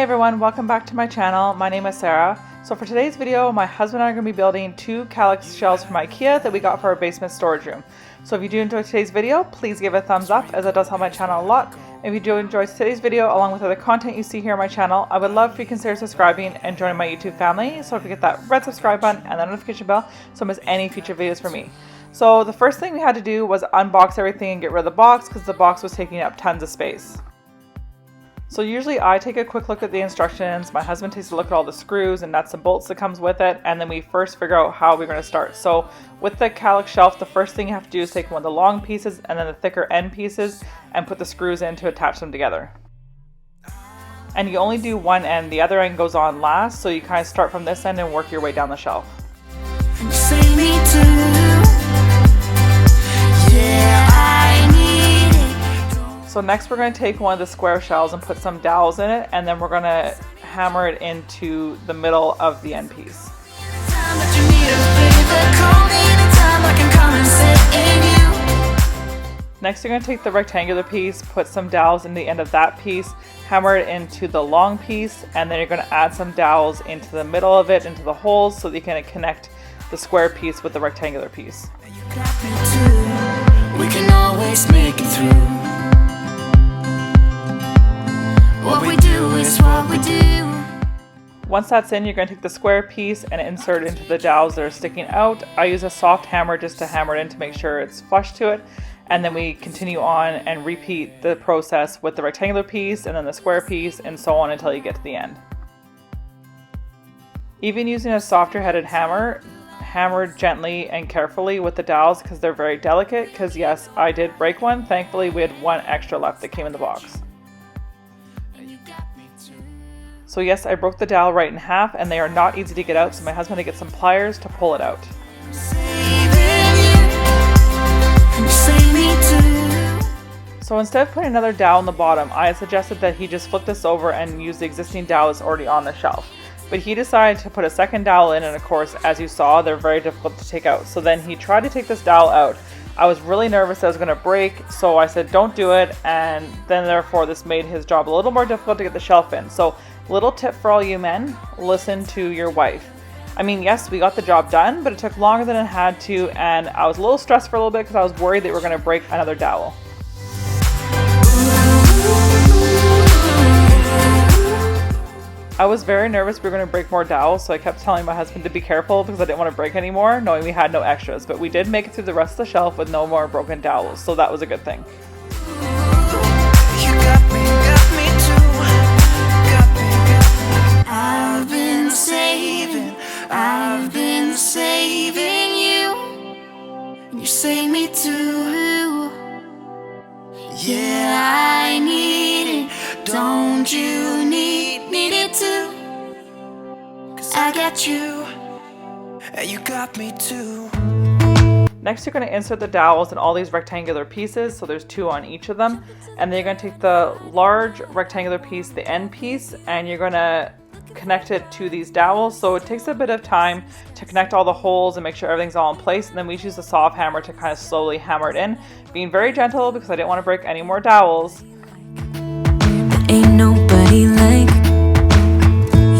Hey everyone, welcome back to my channel. My name is Sarah. So for today's video, my husband and I are going to be building 2 Kallax shelves from IKEA that we got for our basement storage room. So if you do enjoy today's video, please give it a thumbs up as it does help my channel a lot. If you do enjoy today's video along with other content you see here on my channel, I would love for you to consider subscribing and joining my YouTube family. So if you get that red subscribe button and the notification bell so you miss any future videos from me. So the first thing we had to do was unbox everything and get rid of the box because the box was taking up tons of space. So usually I take a quick look at the instructions, my husband takes a look at all the screws and nuts and bolts that comes with it, and then we first figure out how we're going to start. So with the Kallax shelf, the first thing you have to do is take one of the long pieces and then the thicker end pieces and put the screws in to attach them together. And you only do one end, the other end goes on last, so you kind of start from this end and work your way down the shelf. So next we're going to take one of the square shells and put some dowels in it, and then we're going to hammer it into the middle of the end piece. Next you're going to take the rectangular piece, put some dowels in the end of that piece, hammer it into the long piece, and then you're going to add some dowels into the middle of it, into the holes, so that you can connect the square piece with the rectangular piece. We can always make it through. What we do is what we do. Once that's in, you're going to take the square piece and insert it into the dowels that are sticking out. I use a soft hammer just to hammer it in to make sure it's flush to it. And then we continue on and repeat the process with the rectangular piece and then the square piece and so on until you get to the end. Even using a softer headed hammer, hammer gently and carefully with the dowels because they're very delicate, because yes, I did break one. Thankfully we had one extra left that came in the box. So yes, I broke the dowel right in half and they are not easy to get out, so my husband had to get some pliers to pull it out. So instead of putting another dowel in the bottom, I suggested that he just flip this over and use the existing dowel that's already on the shelf. But he decided to put a second dowel in, and of course, as you saw, they're very difficult to take out. So then he tried to take this dowel out. I was really nervous that it was going to break, so I said don't do it, and then therefore this made his job a little more difficult to get the shelf in. So little tip for all you men, listen to your wife. I mean, yes, we got the job done, but it took longer than it had to, and I was a little stressed for a little bit because I was worried that we were going to break another dowel. I was very nervous we were going to break more dowels, so I kept telling my husband to be careful because I didn't want to break any more, knowing we had no extras. But we did make it through the rest of the shelf with no more broken dowels, so that was a good thing. I've been saving you, and you save me too. Yeah, I need it, don't you need it too? 'Cause I got you, and you got me too. Next you're going to insert the dowels in all these rectangular pieces, so there's 2 on each of them, and then you're going to take the large rectangular piece, the end piece, and you're going to connect it to these dowels. So it takes a bit of time to connect all the holes and make sure everything's all in place, and then we use a soft hammer to kind of slowly hammer it in, being very gentle because I didn't want to break any more dowels. Ain't nobody like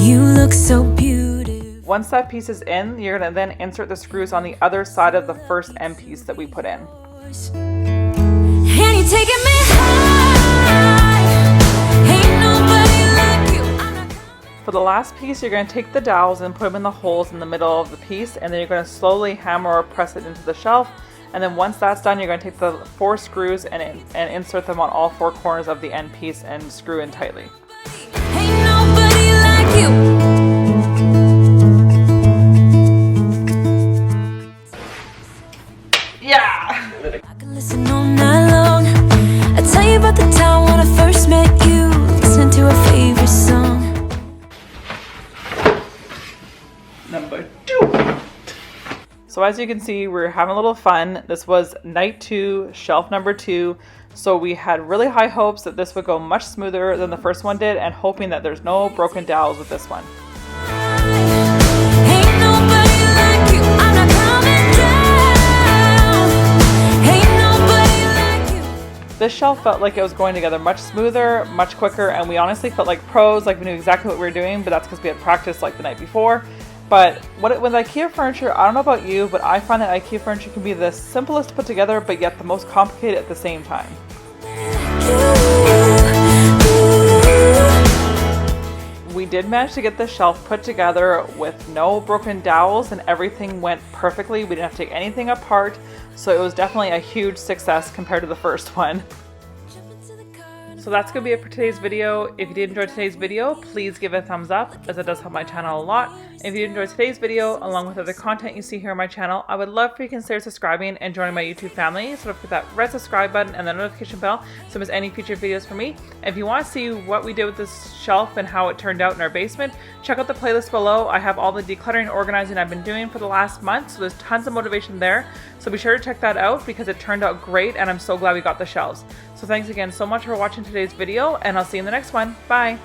you, look so beautiful. Once that piece is in, you're going to then insert the screws on the other side of the first end piece that we put in. And you're taking me high. Ain't nobody like you. For the last piece, you're going to take the dowels and put them in the holes in the middle of the piece, and then you're going to slowly hammer or press it into the shelf. And then once that's done, you're going to take the 4 screws and insert them on all 4 corners of the end piece and screw in tightly. Ain't nobody like you. Yeah! I can listen all night long. I tell you about the time when I first met you, listen to a favorite song. Number 2. So as you can see, we're having a little fun. This was night 2, shelf number 2. So we had really high hopes that this would go much smoother than the first one did, and hoping that there's no broken dowels with this one. Ain't nobody like you. I'm not coming down. Ain't nobody like you. This shelf felt like it was going together much smoother, much quicker, and we honestly felt like pros, like we knew exactly what we were doing, but that's because we had practiced like the night before. But with IKEA furniture, I don't know about you, but I find that IKEA furniture can be the simplest to put together, but yet the most complicated at the same time. We did manage to get the shelf put together with no broken dowels, and everything went perfectly. We didn't have to take anything apart, so it was definitely a huge success compared to the first one. So that's going to be it for today's video. If you did enjoy today's video, please give it a thumbs up, as it does help my channel a lot. If you enjoyed today's video, along with other content you see here on my channel, I would love for you to consider subscribing and joining my YouTube family. So don't forget that red subscribe button and the notification bell so miss any future videos from me. If you want to see what we did with this shelf and how it turned out in our basement, check out the playlist below. I have all the decluttering and organizing I've been doing for the last month, so there's tons of motivation there. So be sure to check that out because it turned out great and I'm so glad we got the shelves. So thanks again so much for watching today's video, and I'll see you in the next one. Bye!